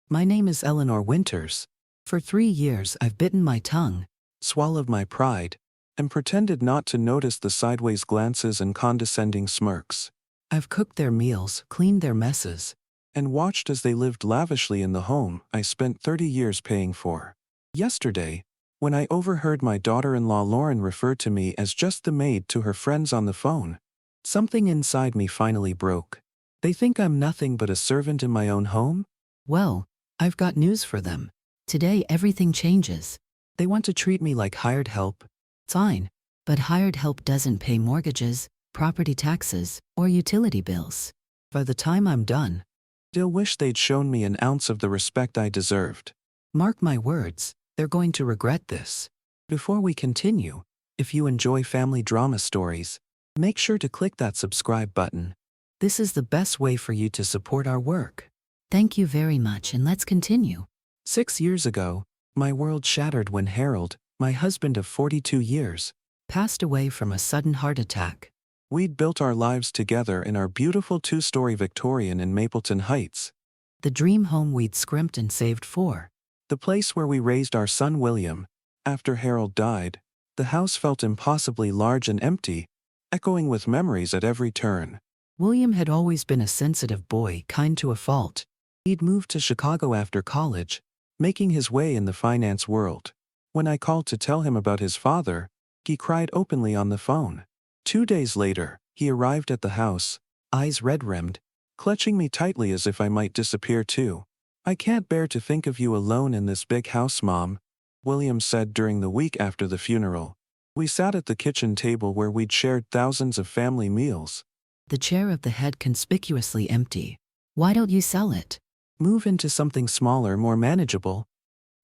My name is Eleanor Winters. For 3 years I've bitten my tongue, swallowed my pride, and pretended not to notice the sideways glances and condescending smirks. I've cooked their meals, cleaned their messes, and watched as they lived lavishly in the home I spent 30 years paying for. Yesterday, when I overheard my daughter-in-law Lauren refer to me as just the maid to her friends on the phone, something inside me finally broke. They think I'm nothing but a servant in my own home? Well, I've got news for them. Today everything changes. They want to treat me like hired help. Fine, but hired help doesn't pay mortgages, property taxes, or utility bills. By the time I'm done, they'll wish they'd shown me an ounce of the respect I deserved. Mark my words, they're going to regret this. Before we continue, if you enjoy family drama stories, make sure to click that subscribe button. This is the best way for you to support our work. Thank you very much, and let's continue. 6 years ago, my world shattered when Harold, my husband of 42 years, passed away from a sudden heart attack. We'd built our lives together in our beautiful 2-story Victorian in Mapleton Heights. The dream home we'd scrimped and saved for. The place where we raised our son William. After Harold died, the house felt impossibly large and empty, echoing with memories at every turn. William had always been a sensitive boy, kind to a fault. He'd moved to Chicago after college, making his way in the finance world. When I called to tell him about his father, he cried openly on the phone. 2 days later, he arrived at the house, eyes red-rimmed, clutching me tightly as if I might disappear too. "I can't bear to think of you alone in this big house, Mom," William said during the week after the funeral. We sat at the kitchen table where we'd shared thousands of family meals. The chair of the head conspicuously empty. "Why don't you sell it? Move into something smaller, more manageable?"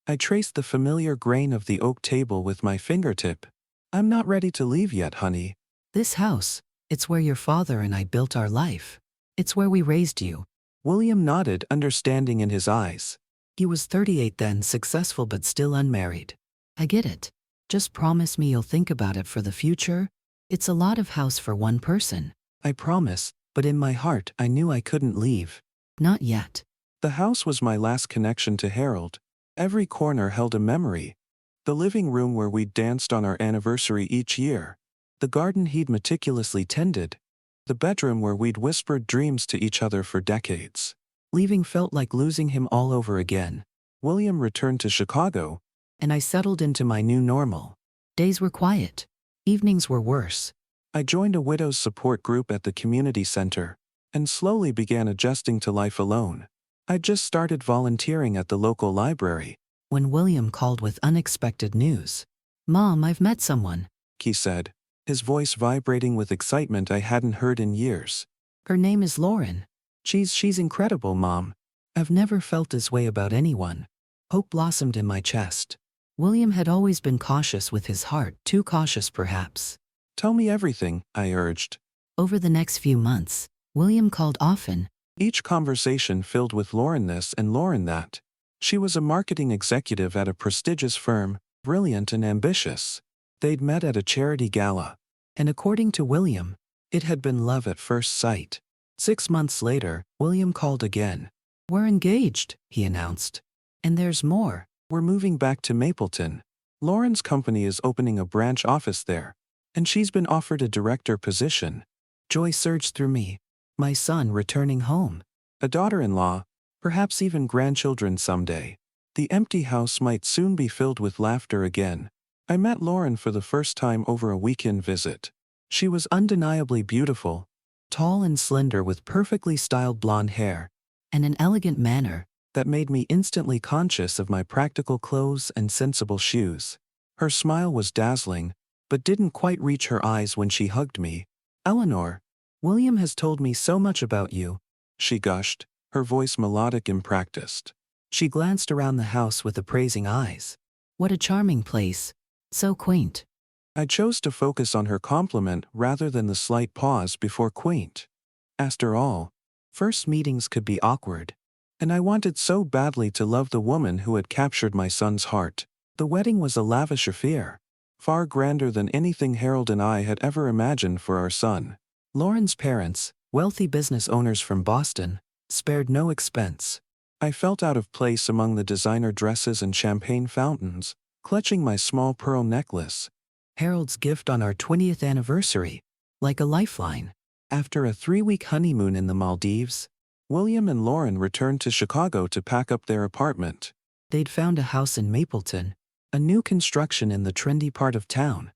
I traced the familiar grain of the oak table with my fingertip. "I'm not ready to leave yet, honey. This house, it's where your father and I built our life. It's where we raised you." William nodded, understanding in his eyes. He was 38 then, successful but still unmarried. "I get it. Just promise me you'll think about it for the future. It's a lot of house for one person." I promise, but in my heart I knew I couldn't leave. Not yet. The house was my last connection to Harold. Every corner held a memory. The living room where we'd danced on our anniversary each year. The garden he'd meticulously tended. The bedroom where we'd whispered dreams to each other for decades. Leaving felt like losing him all over again. William returned to Chicago, and I settled into my new normal. Days were quiet. Evenings were worse. I joined a widows' support group at the community center, and slowly began adjusting to life alone. I'd just started volunteering at the local library when William called with unexpected news. "Mom, I've met someone," he said, his voice vibrating with excitement I hadn't heard in years. "Her name is Lauren. She's incredible, Mom. I've never felt this way about anyone." Hope blossomed in my chest. William had always been cautious with his heart, too cautious perhaps. "Tell me everything," I urged. Over the next few months, William called often. Each conversation filled with Lauren this and Lauren that. She was a marketing executive at a prestigious firm, brilliant and ambitious. They'd met at a charity gala, and according to William, it had been love at first sight. 6 months later, William called again. "We're engaged," he announced. "And there's more. We're moving back to Mapleton. Lauren's company is opening a branch office there, and she's been offered a director position." Joy surged through me. My son returning home. A daughter-in-law, perhaps even grandchildren someday. The empty house might soon be filled with laughter again. I met Lauren for the first time over a weekend visit. She was undeniably beautiful, tall and slender with perfectly styled blonde hair, and an elegant manner that made me instantly conscious of my practical clothes and sensible shoes. Her smile was dazzling, but didn't quite reach her eyes when she hugged me. "Eleanor, William has told me so much about you," she gushed, her voice melodic and practiced. She glanced around the house with appraising eyes. "What a charming place. So quaint." I chose to focus on her compliment rather than the slight pause before quaint. After all, first meetings could be awkward, and I wanted so badly to love the woman who had captured my son's heart. The wedding was a lavish affair, far grander than anything Harold and I had ever imagined for our son. Lauren's parents, wealthy business owners from Boston, spared no expense. I felt out of place among the designer dresses and champagne fountains, clutching my small pearl necklace. Harold's gift on our 20th anniversary, like a lifeline. After a 3-week honeymoon in the Maldives, William and Lauren returned to Chicago to pack up their apartment. They'd found a house in Mapleton, a new construction in the trendy part of town,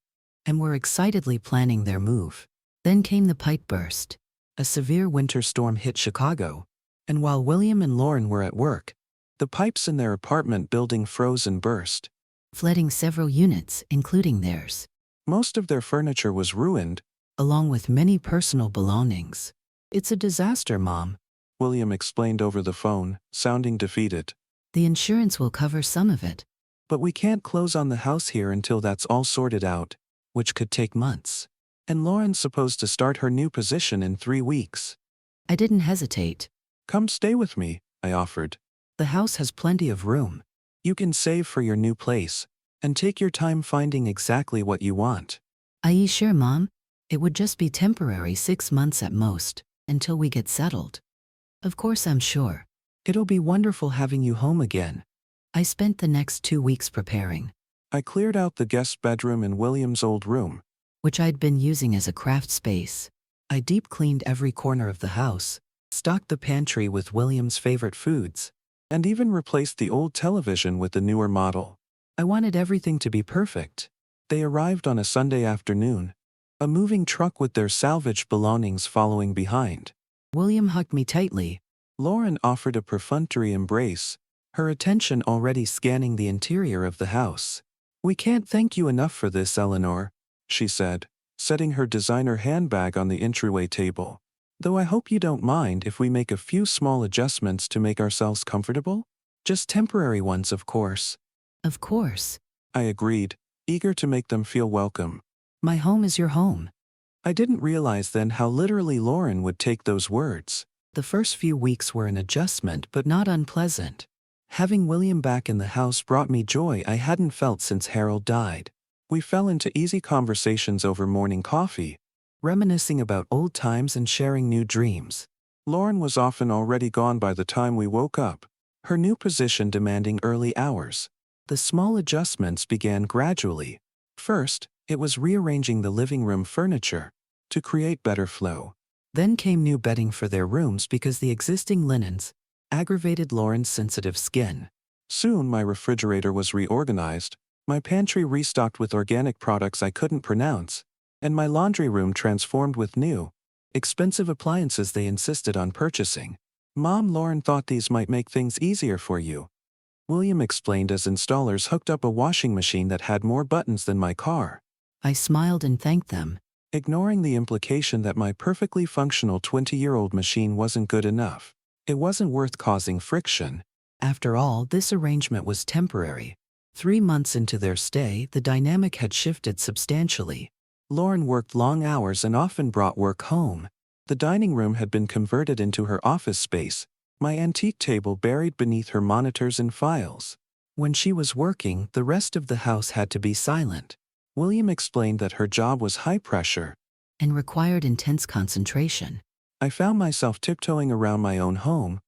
and were excitedly planning their move. Then came the pipe burst. A severe winter storm hit Chicago, and while William and Lauren were at work, the pipes in their apartment building froze and burst, flooding several units, including theirs. Most of their furniture was ruined, along with many personal belongings. "It's a disaster, Mom," William explained over the phone, sounding defeated. "The insurance will cover some of it. But we can't close on the house here until that's all sorted out, which could take months. And Lauren's supposed to start her new position in 3 weeks." I didn't hesitate. "Come stay with me," I offered. "The house has plenty of room. You can save for your new place, and take your time finding exactly what you want." "Are you sure, Mom? It would just be temporary, 6 months at most, until we get settled." "Of course I'm sure. It'll be wonderful having you home again." I spent the next 2 weeks preparing. I cleared out the guest bedroom in William's old room, which I'd been using as a craft space. I deep cleaned every corner of the house, stocked the pantry with William's favorite foods, and even replaced the old television with the newer model. I wanted everything to be perfect. They arrived on a Sunday afternoon, a moving truck with their salvaged belongings following behind. William hugged me tightly. Lauren offered a perfunctory embrace, her attention already scanning the interior of the house. "We can't thank you enough for this, Eleanor," she said, setting her designer handbag on the entryway table. "Though I hope you don't mind if we make a few small adjustments to make ourselves comfortable? Just temporary ones, of course." "Of course," I agreed, eager to make them feel welcome. "My home is your home." I didn't realize then how literally Lauren would take those words. The first few weeks were an adjustment, but not unpleasant. Having William back in the house brought me joy I hadn't felt since Harold died. We fell into easy conversations over morning coffee, reminiscing about old times and sharing new dreams. Lauren was often already gone by the time we woke up, her new position demanding early hours. The small adjustments began gradually. First, it was rearranging the living room furniture to create better flow. Then came new bedding for their rooms because the existing linens aggravated Lauren's sensitive skin. Soon my refrigerator was reorganized, my pantry restocked with organic products I couldn't pronounce, and my laundry room transformed with new, expensive appliances they insisted on purchasing. "Mom, Lauren thought these might make things easier for you," William explained as installers hooked up a washing machine that had more buttons than my car. I smiled and thanked them, ignoring the implication that my perfectly functional 20-year-old machine wasn't good enough. It wasn't worth causing friction. After all, this arrangement was temporary. 3 months into their stay, the dynamic had shifted substantially. Lauren worked long hours and often brought work home. The dining room had been converted into her office space, my antique table buried beneath her monitors and files. When she was working, the rest of the house had to be silent. William explained that her job was high pressure and required intense concentration. I found myself tiptoeing around my own home,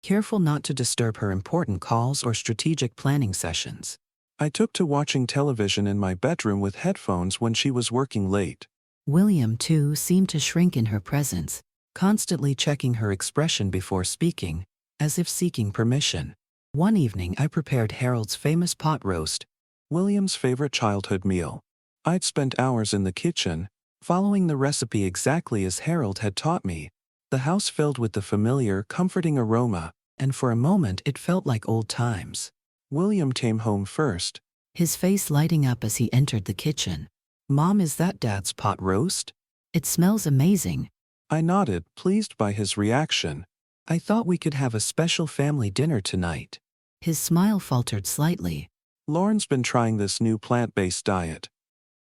careful not to disturb her important calls or strategic planning sessions. I took to watching television in my bedroom with headphones when she was working late. William, too, seemed to shrink in her presence, constantly checking her expression before speaking, as if seeking permission. One evening I prepared Harold's famous pot roast, William's favorite childhood meal. I'd spent hours in the kitchen, following the recipe exactly as Harold had taught me. The house filled with the familiar, comforting aroma, and for a moment it felt like old times. William came home first, his face lighting up as he entered the kitchen. "Mom, is that Dad's pot roast? It smells amazing." I nodded, pleased by his reaction. "I thought we could have a special family dinner tonight." His smile faltered slightly. "Lauren's been trying this new plant-based diet,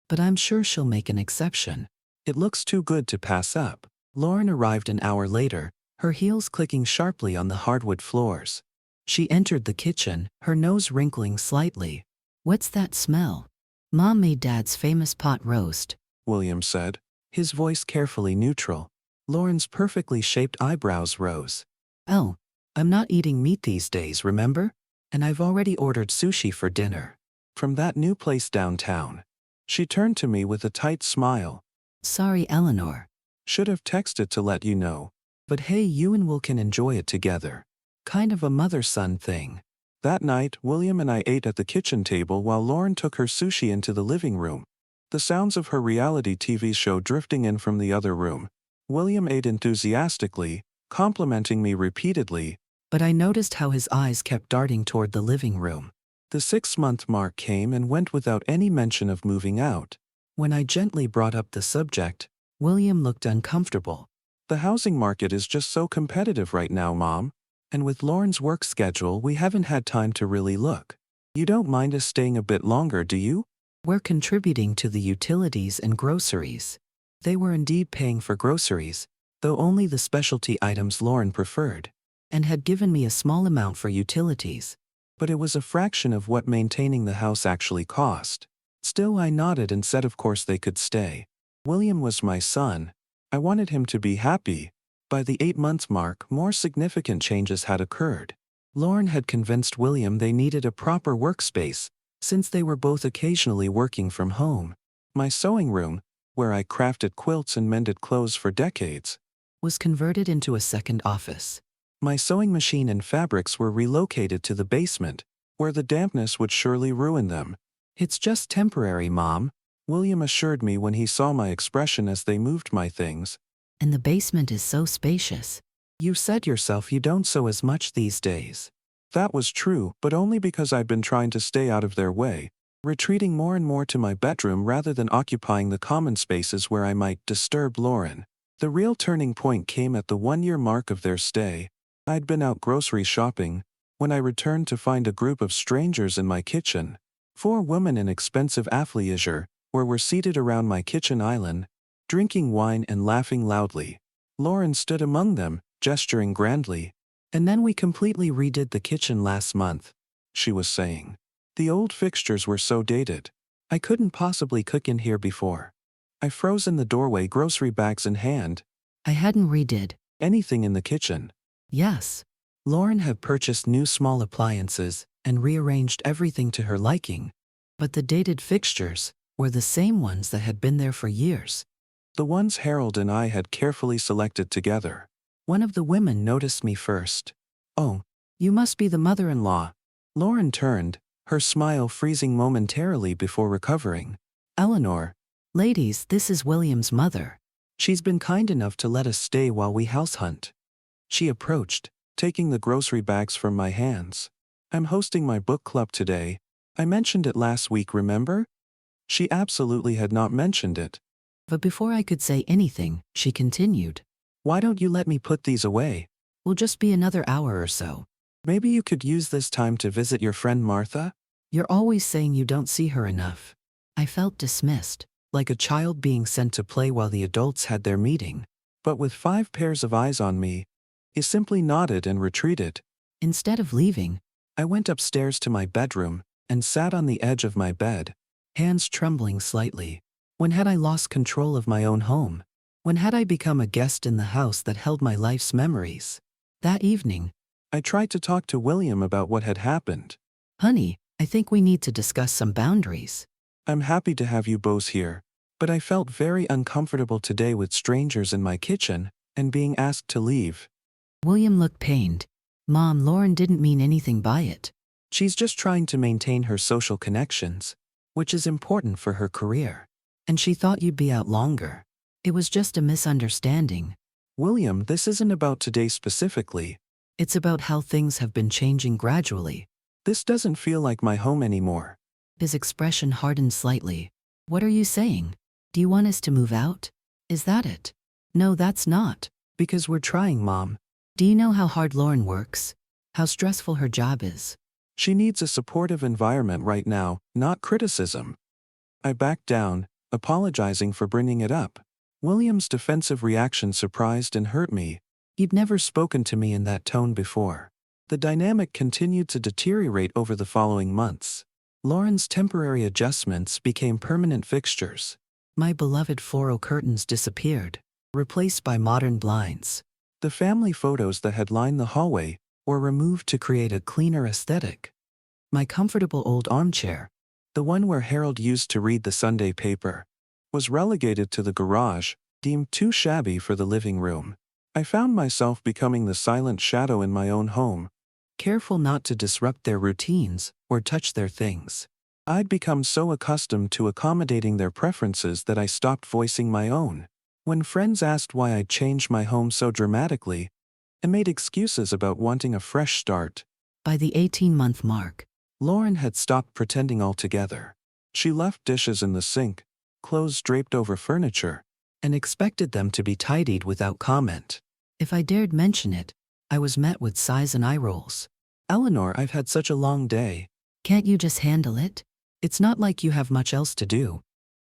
but I'm sure she'll make an exception. It looks too good to pass up." Lauren arrived an hour later, her heels clicking sharply on the hardwood floors. She entered the kitchen, her nose wrinkling slightly. "What's that smell?" "Mom made Dad's famous pot roast," William said, his voice carefully neutral. Lauren's perfectly shaped eyebrows rose. "Oh, I'm not eating meat these days, remember? And I've already ordered sushi for dinner. From that new place downtown. She turned to me with a tight smile. Sorry, Eleanor. Should have texted to let you know. But hey, you and Will can enjoy it together. Kind of a mother-son thing. That night, William and I ate at the kitchen table while Lauren took her sushi into the living room. The sounds of her reality TV show drifting in from the other room. William ate enthusiastically, complimenting me repeatedly, but I noticed how his eyes kept darting toward the living room. The 6-month mark came and went without any mention of moving out. When I gently brought up the subject, William looked uncomfortable. The housing market is just so competitive right now, Mom. And with Lauren's work schedule, we haven't had time to really look. You don't mind us staying a bit longer, do you? We're contributing to the utilities and groceries. They were indeed paying for groceries, though only the specialty items Lauren preferred, and had given me a small amount for utilities. But it was a fraction of what maintaining the house actually cost. Still, I nodded and said of course they could stay. William was my son. I wanted him to be happy. By the 8-month mark, more significant changes had occurred. Lauren had convinced William they needed a proper workspace, since they were both occasionally working from home. My sewing room, where I crafted quilts and mended clothes for decades, was converted into a second office. My sewing machine and fabrics were relocated to the basement, where the dampness would surely ruin them. It's just temporary, Mom, William assured me when he saw my expression as they moved my things. And the basement is so spacious. You said yourself you don't sew as much these days. That was true, but only because I'd been trying to stay out of their way, retreating more and more to my bedroom rather than occupying the common spaces where I might disturb Lauren. The real turning point came at the 1-year mark of their stay. I'd been out grocery shopping, when I returned to find a group of strangers in my kitchen. 4 women in expensive athleisure, were seated around my kitchen island, drinking wine and laughing loudly. Lauren stood among them, gesturing grandly. And then we completely redid the kitchen last month, she was saying. The old fixtures were so dated. I couldn't possibly cook in here before. I froze in the doorway, grocery bags in hand. I hadn't redid anything in the kitchen. Yes. Lauren had purchased new small appliances and rearranged everything to her liking. But the dated fixtures were the same ones that had been there for years. The ones Harold and I had carefully selected together. One of the women noticed me first. Oh, you must be the mother-in-law. Lauren turned, her smile freezing momentarily before recovering. Eleanor. Ladies, this is William's mother. She's been kind enough to let us stay while we house hunt. She approached, taking the grocery bags from my hands. I'm hosting my book club today. I mentioned it last week, remember? She absolutely had not mentioned it. But before I could say anything, she continued. Why don't you let me put these away? We'll just be another hour or so. Maybe you could use this time to visit your friend Martha? You're always saying you don't see her enough. I felt dismissed, like a child being sent to play while the adults had their meeting. But with 5 pairs of eyes on me, he simply nodded and retreated. Instead of leaving, I went upstairs to my bedroom and sat on the edge of my bed, hands trembling slightly. When had I lost control of my own home? When had I become a guest in the house that held my life's memories? That evening, I tried to talk to William about what had happened. Honey, I think we need to discuss some boundaries. I'm happy to have you both here, but I felt very uncomfortable today with strangers in my kitchen and being asked to leave. William looked pained. Mom, Lauren didn't mean anything by it. She's just trying to maintain her social connections, which is important for her career. And she thought you'd be out longer. It was just a misunderstanding. William, this isn't about today specifically. It's about how things have been changing gradually. This doesn't feel like my home anymore. His expression hardened slightly. What are you saying? Do you want us to move out? Is that it? No, that's not. Because we're trying, Mom. Do you know how hard Lauren works? How stressful her job is? She needs a supportive environment right now, not criticism. I backed down, apologizing for bringing it up. William's defensive reaction surprised and hurt me. He'd never spoken to me in that tone before. The dynamic continued to deteriorate over the following months. Lauren's temporary adjustments became permanent fixtures. My beloved floral curtains disappeared, replaced by modern blinds. The family photos that had lined the hallway or removed to create a cleaner aesthetic. My comfortable old armchair, the one where Harold used to read the Sunday paper, was relegated to the garage, deemed too shabby for the living room. I found myself becoming the silent shadow in my own home, careful not to disrupt their routines or touch their things. I'd become so accustomed to accommodating their preferences that I stopped voicing my own. When friends asked why I'd changed my home so dramatically, I made excuses about wanting a fresh start. By the 18-month mark, Lauren had stopped pretending altogether. She left dishes in the sink, clothes draped over furniture, and expected them to be tidied without comment. If I dared mention it, I was met with sighs and eye rolls. "Eleanor, I've had such a long day. Can't you just handle it? It's not like you have much else to do."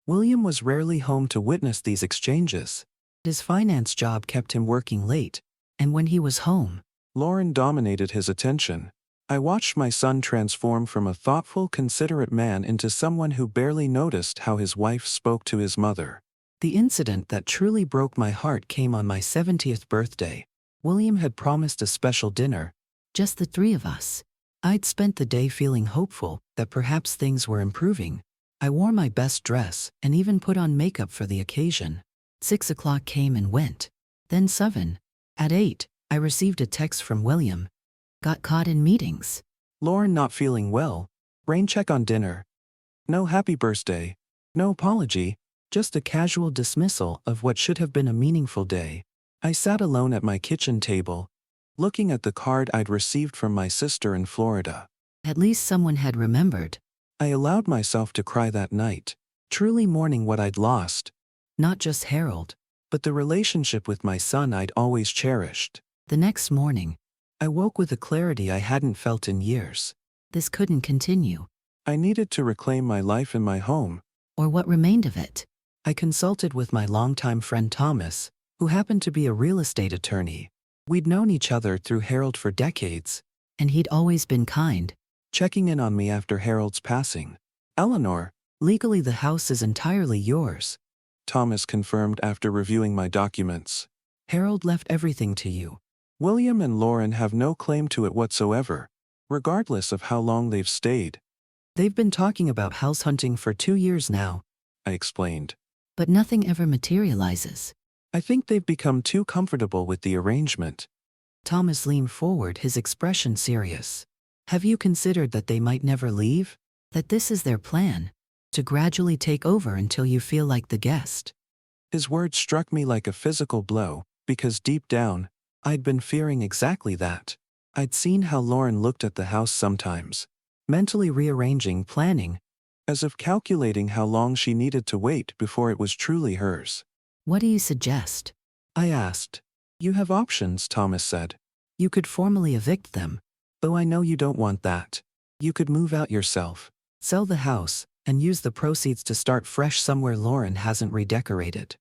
William was rarely home to witness these exchanges. His finance job kept him working late, and when he was home, Lauren dominated his attention. I watched my son transform from a thoughtful, considerate man into someone who barely noticed how his wife spoke to his mother. The incident that truly broke my heart came on my 70th birthday. William had promised a special dinner, just the three of us. I'd spent the day feeling hopeful that perhaps things were improving. I wore my best dress and even put on makeup for the occasion. 6 o'clock came and went. Then 7. At 8, I received a text from William. "Got caught in meetings. Lauren not feeling well. Rain check on dinner. No happy birthday. No apology. Just a casual dismissal of what should have been a meaningful day." I sat alone at my kitchen table, looking at the card I'd received from my sister in Florida. At least someone had remembered. I allowed myself to cry that night, truly mourning what I'd lost. Not just Harold, but the relationship with my son I'd always cherished. The next morning, I woke with a clarity I hadn't felt in years. This couldn't continue. I needed to reclaim my life in my home. Or what remained of it. I consulted with my longtime friend Thomas, who happened to be a real estate attorney. We'd known each other through Harold for decades, and he'd always been kind, checking in on me after Harold's passing. "Eleanor, legally the house is entirely yours," Thomas confirmed after reviewing my documents. "Harold left everything to you. William and Lauren have no claim to it whatsoever, regardless of how long they've stayed. They've been talking about house hunting for 2 years now," I explained. "But nothing ever materializes. I think they've become too comfortable with the arrangement." Thomas leaned forward, his expression serious. "Have you considered that they might never leave? That this is their plan? To gradually take over until you feel like the guest?" His words struck me like a physical blow, because deep down, I'd been fearing exactly that. I'd seen how Lauren looked at the house sometimes, mentally rearranging, planning, as if calculating how long she needed to wait before it was truly hers. "What do you suggest?" I asked. "You have options," Thomas said. "You could formally evict them, though I know you don't want that. You could move out yourself, sell the house, and use the proceeds to start fresh somewhere Lauren hasn't redecorated."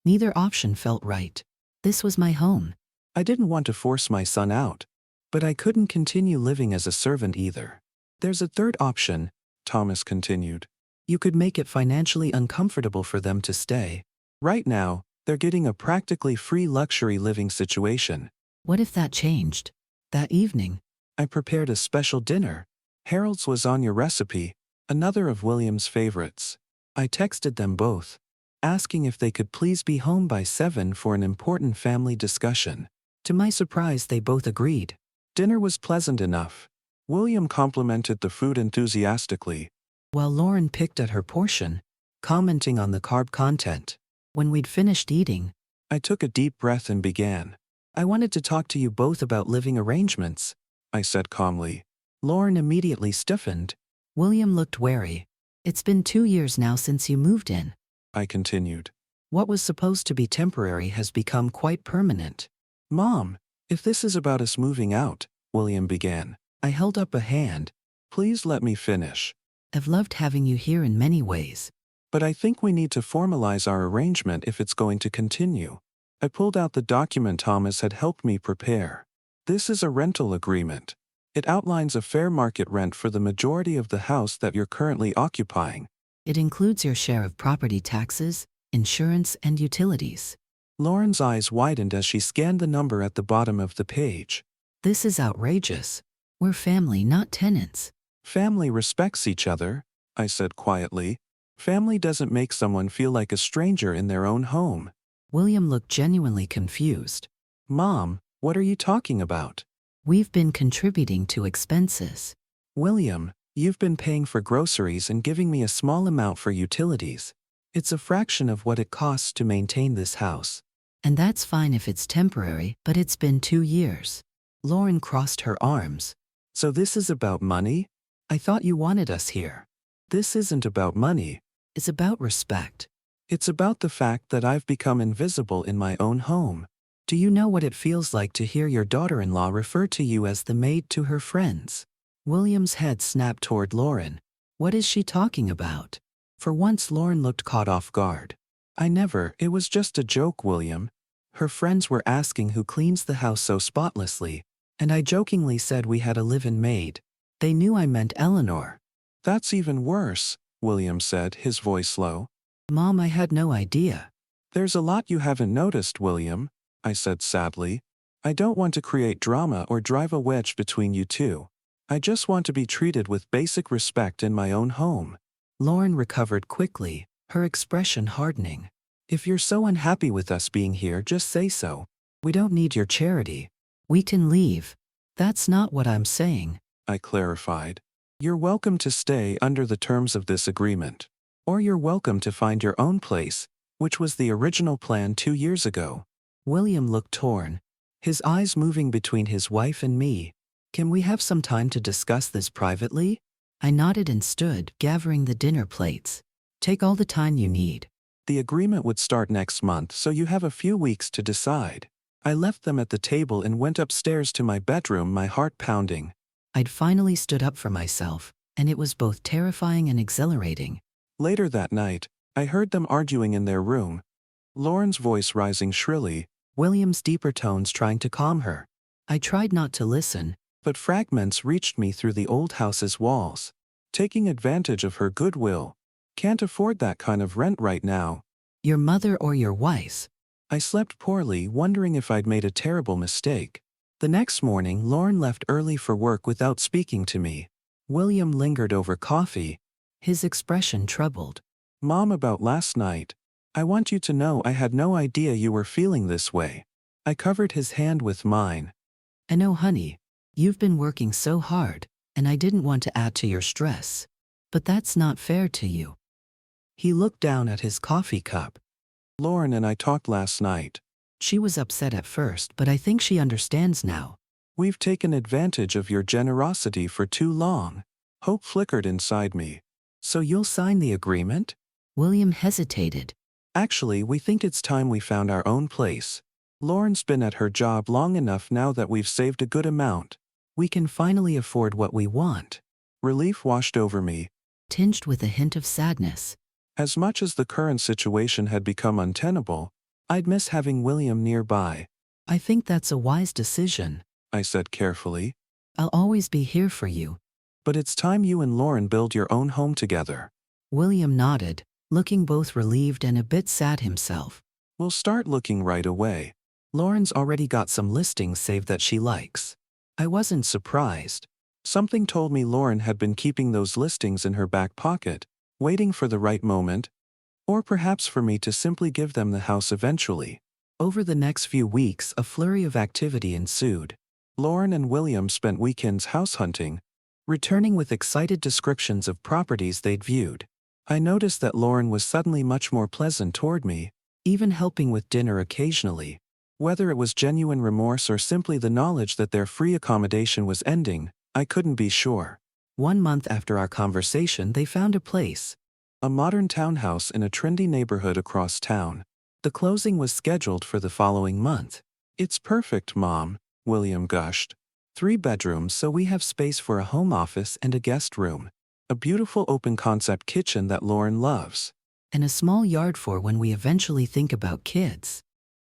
Neither option felt right. This was my home. I didn't want to force my son out, but I couldn't continue living as a servant either. "There's a third option," Thomas continued. "You could make it financially uncomfortable for them to stay. Right now, they're getting a practically free luxury living situation." What if that changed? That evening, I prepared a special dinner. Harold's lasagna recipe, another of William's favorites. I texted them both, asking if they could please be home by 7 for an important family discussion. To my surprise, they both agreed. Dinner was pleasant enough. William complimented the food enthusiastically, while Lauren picked at her portion, commenting on the carb content. When we'd finished eating, I took a deep breath and began. "I wanted to talk to you both about living arrangements," I said calmly. Lauren immediately stiffened. William looked wary. "It's been 2 years now since you moved in," I continued. "What was supposed to be temporary has become quite permanent." "Mom, if this is about us moving out," William began. I held up a hand. "Please let me finish. I've loved having you here in many ways, but I think we need to formalize our arrangement if it's going to continue." I pulled out the document Thomas had helped me prepare. "This is a rental agreement. It outlines a fair market rent for the majority of the house that you're currently occupying. It includes your share of property taxes, insurance, and utilities." Lauren's eyes widened as she scanned the number at the bottom of the page. This is outrageous. We're family, not tenants. Family respects each other, I said quietly. Family doesn't make someone feel like a stranger in their own home. William looked genuinely confused. Mom, what are you talking about? We've been contributing to expenses. William, you've been paying for groceries and giving me a small amount for utilities. It's a fraction of what it costs to maintain this house. And that's fine if it's temporary, but it's been 2 years. Lauren crossed her arms. So this is about money? I thought you wanted us here. This isn't about money. It's about respect. It's about the fact that I've become invisible in my own home. Do you know what it feels like to hear your daughter-in-law refer to you as the maid to her friends? William's head snapped toward Lauren. What is she talking about? For once Lauren looked caught off guard. It was just a joke, William. Her friends were asking who cleans the house so spotlessly, and I jokingly said we had a live-in maid. They knew I meant Eleanor. That's even worse, William said, his voice low. Mom, I had no idea. There's a lot you haven't noticed, William, I said sadly. I don't want to create drama or drive a wedge between you two. I just want to be treated with basic respect in my own home. Lauren recovered quickly, her expression hardening. If you're so unhappy with us being here, just say so. We don't need your charity. We can leave. That's not what I'm saying, I clarified. You're welcome to stay under the terms of this agreement. Or you're welcome to find your own place, which was the original plan 2 years ago. William looked torn, his eyes moving between his wife and me. Can we have some time to discuss this privately? I nodded and stood, gathering the dinner plates. Take all the time you need. The agreement would start next month, so you have a few weeks to decide. I left them at the table and went upstairs to my bedroom, my heart pounding. I'd finally stood up for myself, and it was both terrifying and exhilarating. Later that night, I heard them arguing in their room, Lauren's voice rising shrilly, William's deeper tones trying to calm her. I tried not to listen, but fragments reached me through the old house's walls. Taking advantage of her goodwill. Can't afford that kind of rent right now. Your mother or your wife's? I slept poorly, wondering if I'd made a terrible mistake. The next morning, Lauren left early for work without speaking to me. William lingered over coffee, his expression troubled. Mom, about last night. I want you to know I had no idea you were feeling this way. I covered his hand with mine. I know, honey. You've been working so hard, and I didn't want to add to your stress. But that's not fair to you. He looked down at his coffee cup. Lauren and I talked last night. She was upset at first, but I think she understands now. We've taken advantage of your generosity for too long. Hope flickered inside me. So you'll sign the agreement? William hesitated. Actually, we think it's time we found our own place. Lauren's been at her job long enough now that we've saved a good amount. We can finally afford what we want. Relief washed over me, tinged with a hint of sadness. As much as the current situation had become untenable, I'd miss having William nearby. I think that's a wise decision, I said carefully. I'll always be here for you. But it's time you and Lauren build your own home together. William nodded, looking both relieved and a bit sad himself. We'll start looking right away. Lauren's already got some listings saved that she likes. I wasn't surprised. Something told me Lauren had been keeping those listings in her back pocket, waiting for the right moment, or perhaps for me to simply give them the house eventually. Over the next few weeks, a flurry of activity ensued. Lauren and William spent weekends house hunting, returning with excited descriptions of properties they'd viewed. I noticed that Lauren was suddenly much more pleasant toward me, even helping with dinner occasionally. Whether it was genuine remorse or simply the knowledge that their free accommodation was ending, I couldn't be sure. 1 month after our conversation, they found a place. A modern townhouse in a trendy neighborhood across town. The closing was scheduled for the following month. It's perfect, Mom, William gushed. 3 bedrooms, so we have space for a home office and a guest room. A beautiful open-concept kitchen that Lauren loves. And a small yard for when we eventually think about kids.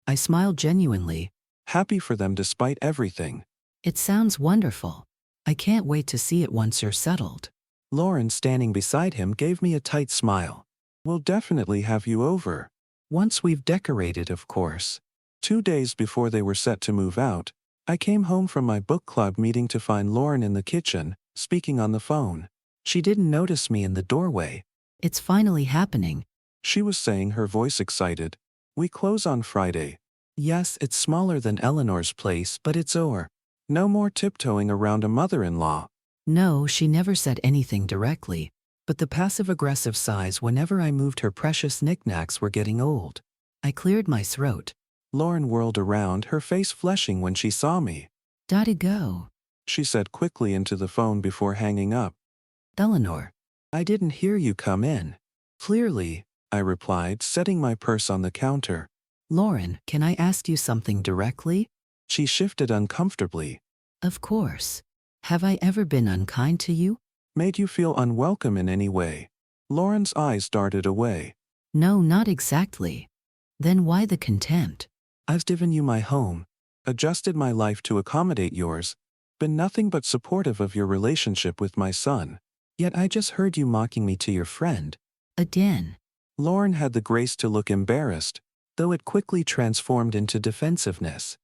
I smiled genuinely, happy for them despite everything. It sounds wonderful. I can't wait to see it once you're settled. Lauren, standing beside him, gave me a tight smile. We'll definitely have you over. Once we've decorated, of course. 2 days before they were set to move out, I came home from my book club meeting to find Lauren in the kitchen, speaking on the phone. She didn't notice me in the doorway. It's finally happening. She was saying, her voice excited. We close on Friday. Yes, it's smaller than Eleanor's place, but it's over. No more tiptoeing around a mother-in-law. No, she never said anything directly, but the passive-aggressive sighs whenever I moved her precious knickknacks were getting old. I cleared my throat. Lauren whirled around, her face flushing when she saw me. "Gotta go," she said quickly into the phone before hanging up. "Eleanor." I didn't hear you come in. Clearly, I replied, setting my purse on the counter. "Lauren, can I ask you something directly?" She shifted uncomfortably. "Of course. Have I ever been unkind to you?" Made you feel unwelcome in any way? Lauren's eyes darted away. "No, not exactly." "Then why the contempt?" I've given you my home, adjusted my life to accommodate yours, been nothing but supportive of your relationship with my son. Yet I just heard you mocking me to your friend. Again. Lauren had the grace to look embarrassed, though it quickly transformed into defensiveness.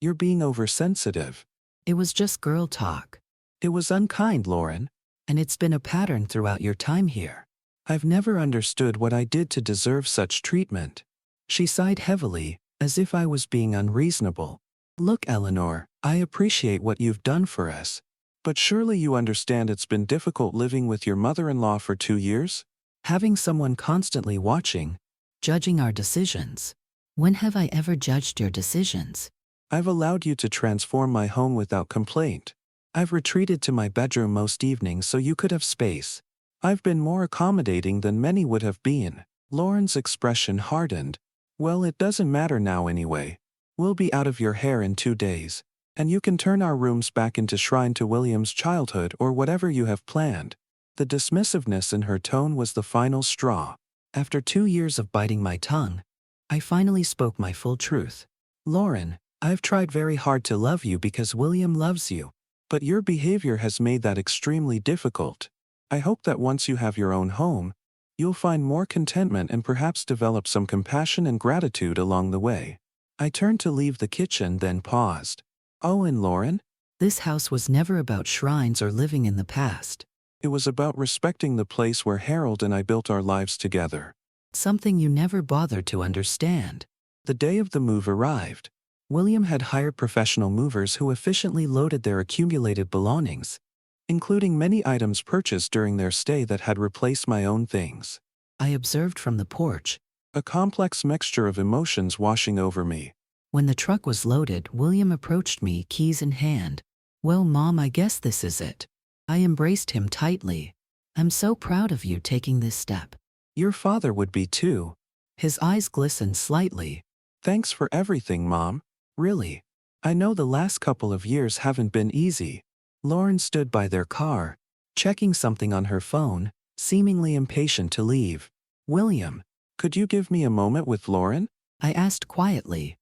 You're being oversensitive. It was just girl talk. It was unkind, Lauren. And it's been a pattern throughout your time here. I've never understood what I did to deserve such treatment. She sighed heavily, as if I was being unreasonable. Look, Eleanor, I appreciate what you've done for us. But surely you understand it's been difficult living with your mother-in-law for 2 years? Having someone constantly watching, Judging our decisions. When have I ever judged your decisions? I've allowed you to transform my home without complaint. I've retreated to my bedroom most evenings so you could have space. I've been more accommodating than many would have been. Lauren's expression hardened. Well, it doesn't matter now anyway. We'll be out of your hair in 2 days. And you can turn our rooms back into shrine to William's childhood or whatever you have planned. The dismissiveness in her tone was the final straw. After 2 years of biting my tongue, I finally spoke my full truth. Lauren, I've tried very hard to love you because William loves you. But your behavior has made that extremely difficult. I hope that once you have your own home, you'll find more contentment and perhaps develop some compassion and gratitude along the way. I turned to leave the kitchen, then paused. Oh, and Lauren? This house was never about shrines or living in the past. It was about respecting the place where Harold and I built our lives together. Something you never bothered to understand. The day of the move arrived. William had hired professional movers who efficiently loaded their accumulated belongings, including many items purchased during their stay that had replaced my own things. I observed from the porch. A complex mixture of emotions washing over me. When the truck was loaded, William approached me, keys in hand. "Well, Mom, I guess this is it." I embraced him tightly. "I'm so proud of you taking this step." Your father would be too. His eyes glistened slightly. Thanks for everything, Mom. Really. I know the last couple of years haven't been easy. Lauren stood by their car, checking something on her phone, seemingly impatient to leave. William, could you give me a moment with Lauren? I asked quietly.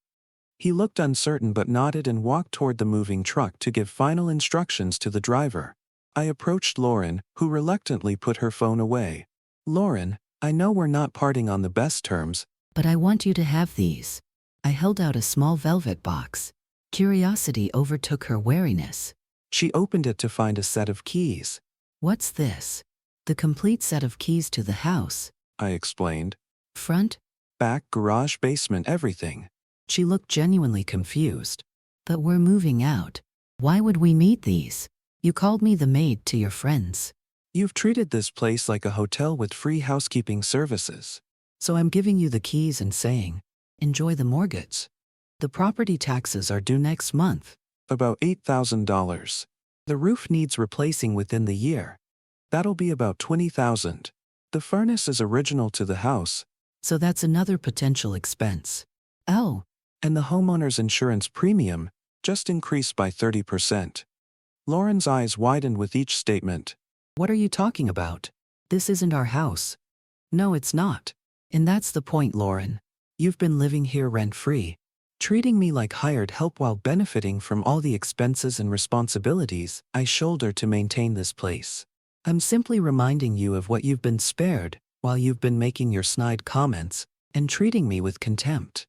He looked uncertain but nodded and walked toward the moving truck to give final instructions to the driver. I approached Lauren, who reluctantly put her phone away. Lauren, I know we're not parting on the best terms, but I want you to have these. I held out a small velvet box. Curiosity overtook her wariness. She opened it to find a set of keys. What's this? The complete set of keys to the house, I explained. Front, back, garage, basement, everything. She looked genuinely confused. But we're moving out. Why would we need these? You called me the maid to your friends. You've treated this place like a hotel with free housekeeping services. So I'm giving you the keys and saying, enjoy the mortgage. The property taxes are due next month. About $8,000. The roof needs replacing within the year. That'll be about $20,000. The furnace is original to the house. So that's another potential expense. Oh. And the homeowner's insurance premium just increased by 30%. Lauren's eyes widened with each statement. What are you talking about? This isn't our house. No, it's not. And that's the point, Lauren. You've been living here rent-free, treating me like hired help while benefiting from all the expenses and responsibilities I shoulder to maintain this place. I'm simply reminding you of what you've been spared while you've been making your snide comments and treating me with contempt.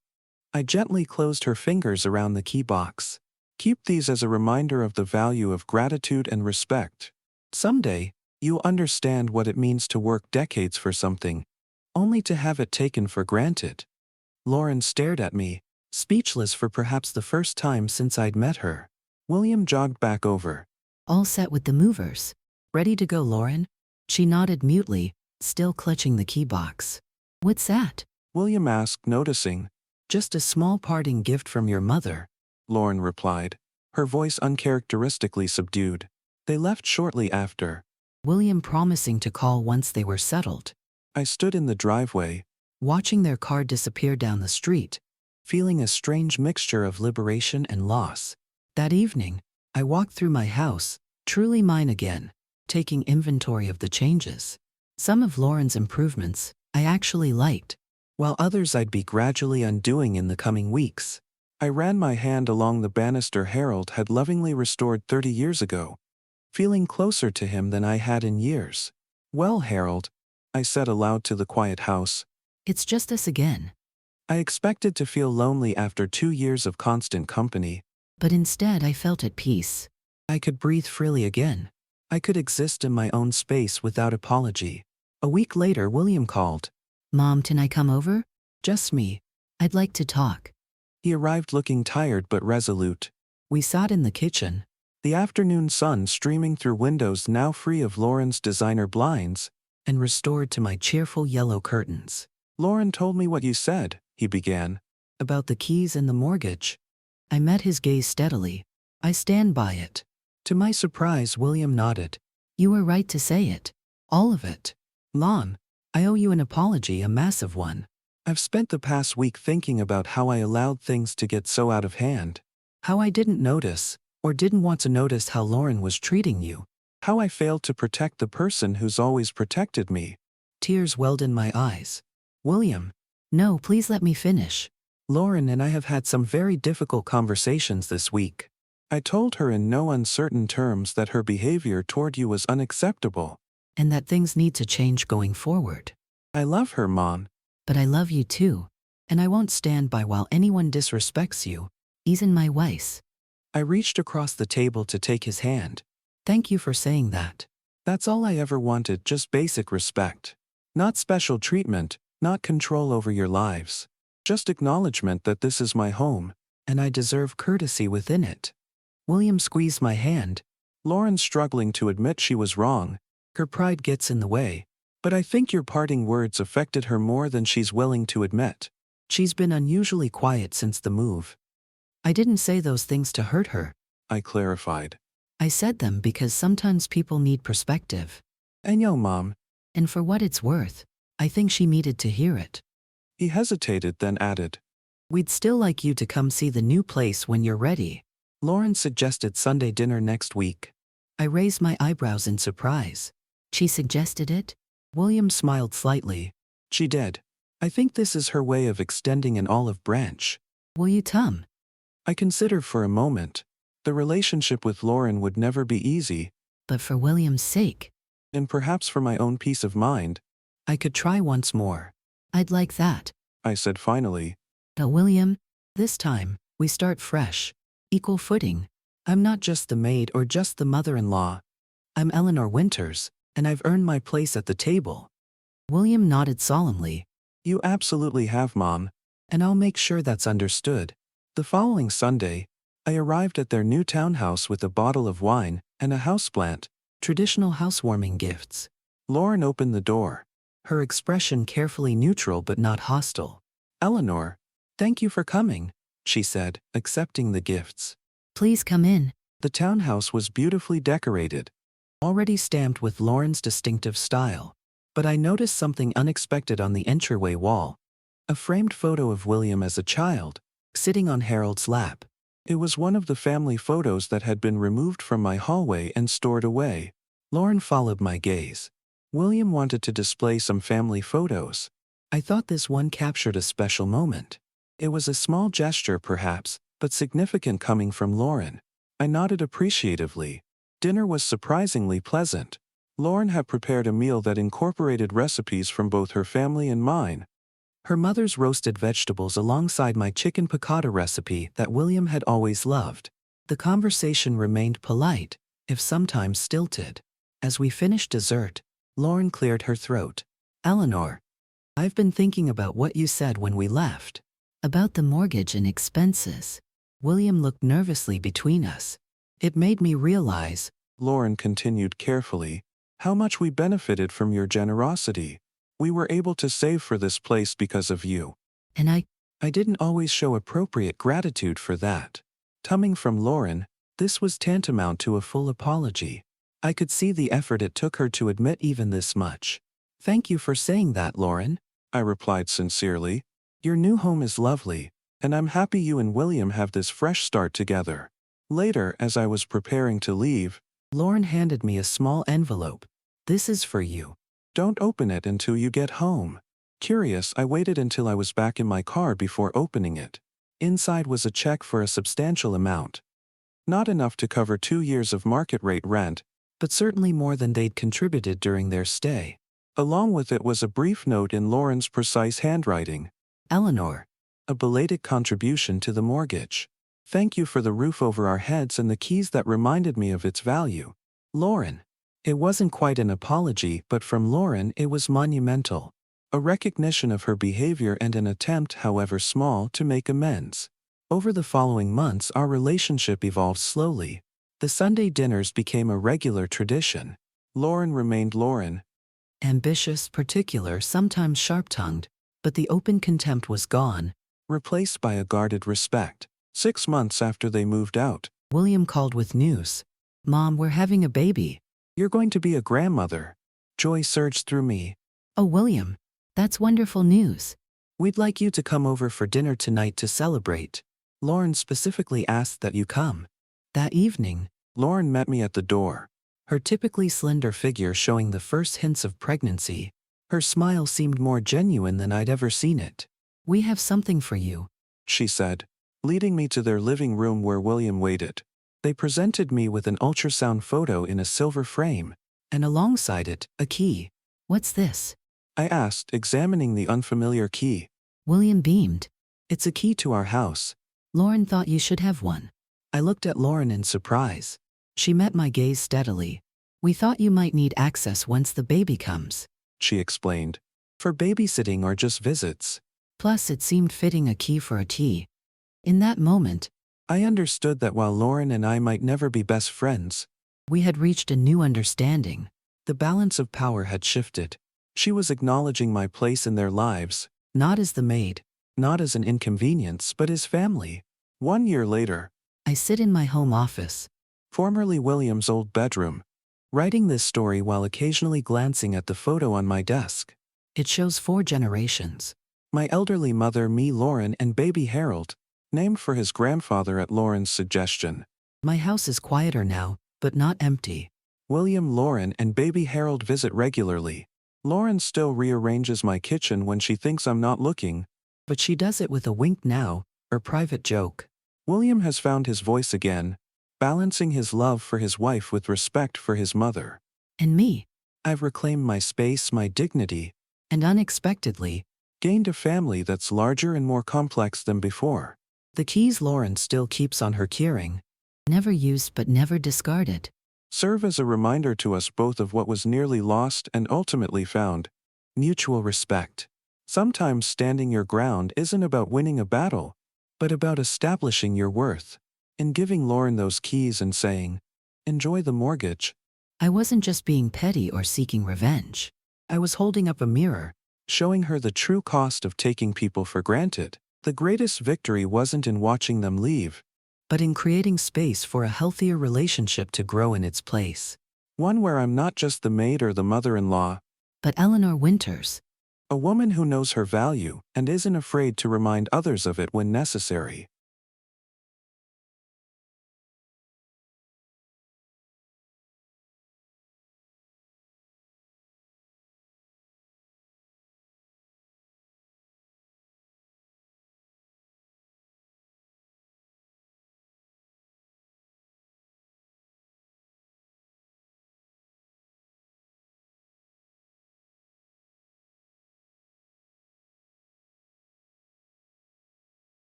I gently closed her fingers around the key box. Keep these as a reminder of the value of gratitude and respect. Someday, you'll understand what it means to work decades for something, only to have it taken for granted. Lauren stared at me, speechless for perhaps the first time since I'd met her. William jogged back over. All set with the movers. Ready to go, Lauren? She nodded mutely, still clutching the key box. What's that? William asked, noticing. Just a small parting gift from your mother, Lauren replied, her voice uncharacteristically subdued. They left shortly after. William promising to call once they were settled. I stood in the driveway, watching their car disappear down the street, feeling a strange mixture of liberation and loss. That evening, I walked through my house, truly mine again, taking inventory of the changes. Some of Lauren's improvements I actually liked, while others I'd be gradually undoing in the coming weeks. I ran my hand along the banister Harold had lovingly restored 30 years ago, feeling closer to him than I had in years. Well, Harold, I said aloud to the quiet house. It's just us again. I expected to feel lonely after 2 years of constant company. But instead I felt at peace. I could breathe freely again. I could exist in my own space without apology. A week later, William called. Mom, can I come over? Just me. I'd like to talk. He arrived looking tired but resolute. We sat in the kitchen. The afternoon sun streaming through windows now free of Lauren's designer blinds, and restored to my cheerful yellow curtains. Lauren told me what you said, he began. About the keys and the mortgage. I met his gaze steadily. I stand by it. To my surprise, William nodded. You were right to say it. All of it. Lon, I owe you an apology, a massive one. I've spent the past week thinking about how I allowed things to get so out of hand. How I didn't notice, or didn't want to notice how Lauren was treating you. How I failed to protect the person who's always protected me. Tears welled in my eyes. William. No, please let me finish. Lauren and I have had some very difficult conversations this week. I told her in no uncertain terms that her behavior toward you was unacceptable. And that things need to change going forward. I love her, Mom. But I love you too. And I won't stand by while anyone disrespects you. Even my wife. I reached across the table to take his hand. Thank you for saying that. That's all I ever wanted, just basic respect. Not special treatment, not control over your lives. Just acknowledgement that this is my home, and I deserve courtesy within it. William squeezed my hand. Lauren struggling to admit she was wrong. Her pride gets in the way. But I think your parting words affected her more than she's willing to admit. She's been unusually quiet since the move. I didn't say those things to hurt her, I clarified. I said them because sometimes people need perspective. I know, Mom. And for what it's worth, I think she needed to hear it. He hesitated, then added. We'd still like you to come see the new place when you're ready. Lauren suggested Sunday dinner next week. I raised my eyebrows in surprise. She suggested it? William smiled slightly. She did. I think this is her way of extending an olive branch. Will you come? I considered for a moment. The relationship with Lauren would never be easy. But for William's sake. And perhaps for my own peace of mind. I could try once more. I'd like that, I said finally. But William, this time, we start fresh. Equal footing. I'm not just the maid or just the mother-in-law. I'm Eleanor Winters, and I've earned my place at the table. William nodded solemnly. You absolutely have, Mom. And I'll make sure that's understood. The following Sunday, I arrived at their new townhouse with a bottle of wine and a houseplant. Traditional housewarming gifts. Lauren opened the door. Her expression carefully neutral but not hostile. Eleanor, thank you for coming, she said, accepting the gifts. Please come in. The townhouse was beautifully decorated, already stamped with Lauren's distinctive style. But I noticed something unexpected on the entryway wall. A framed photo of William as a child, sitting on Harold's lap. It was one of the family photos that had been removed from my hallway and stored away. Lauren followed my gaze. William wanted to display some family photos. I thought this one captured a special moment. It was a small gesture perhaps, but significant coming from Lauren. I nodded appreciatively. Dinner was surprisingly pleasant. Lauren had prepared a meal that incorporated recipes from both her family and mine. Her mother's roasted vegetables alongside my chicken piccata recipe that William had always loved. The conversation remained polite, if sometimes stilted. As we finished dessert, Lauren cleared her throat. Eleanor, I've been thinking about what you said when we left. About the mortgage and expenses. William looked nervously between us. It made me realize, Lauren continued carefully, how much we benefited from your generosity. We were able to save for this place because of you. and I didn't always show appropriate gratitude for that. Coming from Lauren, this was tantamount to a full apology. I could see the effort it took her to admit even this much. Thank you for saying that, Lauren, I replied sincerely. Your new home is lovely, and I'm happy you and William have this fresh start together. Later, as I was preparing to leave, Lauren handed me a small envelope. This is for you. Don't open it until you get home. Curious, I waited until I was back in my car before opening it. Inside was a check for a substantial amount. Not enough to cover 2 years of market rate rent, but certainly more than they'd contributed during their stay. Along with it was a brief note in Lauren's precise handwriting. Eleanor, A belated contribution to the mortgage. Thank you for the roof over our heads and the keys that reminded me of its value. Lauren. It wasn't quite an apology, but from Lauren it was monumental. A recognition of her behavior and an attempt, however small, to make amends. Over the following months our relationship evolved slowly. The Sunday dinners became a regular tradition. Lauren remained Lauren. ambitious, particular, sometimes sharp-tongued, but the open contempt was gone. Replaced by a guarded respect. 6 months after they moved out. William called with news. Mom, we're having a baby. You're going to be a grandmother. Joy surged through me. Oh, William, that's wonderful news. We'd like you to come over for dinner tonight to celebrate. Lauren specifically asked that you come. That evening, Lauren met me at the door. her typically slender figure showing the first hints of pregnancy. Her smile seemed more genuine than I'd ever seen it. We have something for you, She said, leading me to their living room where William waited. They presented me with an ultrasound photo in a silver frame. and alongside it, a key. What's this? I asked, examining the unfamiliar key. William beamed. It's a key to our house. Lauren thought you should have one. I looked at Lauren in surprise. She met my gaze steadily. We thought you might need access once the baby comes. She explained. For babysitting or just visits. Plus, it seemed fitting a key for a key. In that moment, I understood that while Lauren and I might never be best friends, we had reached a new understanding. the balance of power had shifted. She was acknowledging my place in their lives, Not as the maid. not as an inconvenience but as family. 1 year later, I sit in my home office. formerly William's old bedroom, writing this story while occasionally glancing at the photo on my desk. It shows 4 generations. My elderly mother, me, Lauren, and baby Harold, named for his grandfather at Lauren's suggestion. My house is quieter now, but not empty. William, Lauren, and baby Harold visit regularly. Lauren still rearranges my kitchen when she thinks I'm not looking. But she does it with a wink now, or private joke. William has found his voice again, balancing his love for his wife with respect for his mother. And me. I've reclaimed my space, my dignity, And unexpectedly, gained a family that's larger and more complex than before. the keys Lauren still keeps on her keyring. Never used but never discarded. Serve as a reminder to us both of what was nearly lost and ultimately found. Mutual respect. Sometimes standing your ground isn't about winning a battle, but about establishing your worth. In giving Lauren those keys and saying, enjoy the mortgage, I wasn't just being petty or seeking revenge. I was holding up a mirror. showing her the true cost of taking people for granted. The greatest victory wasn't in watching them leave, But in creating space for a healthier relationship to grow in its place. one where I'm not just the maid or the mother-in-law, But Eleanor Winters. a woman who knows her value and isn't afraid to remind others of it when necessary.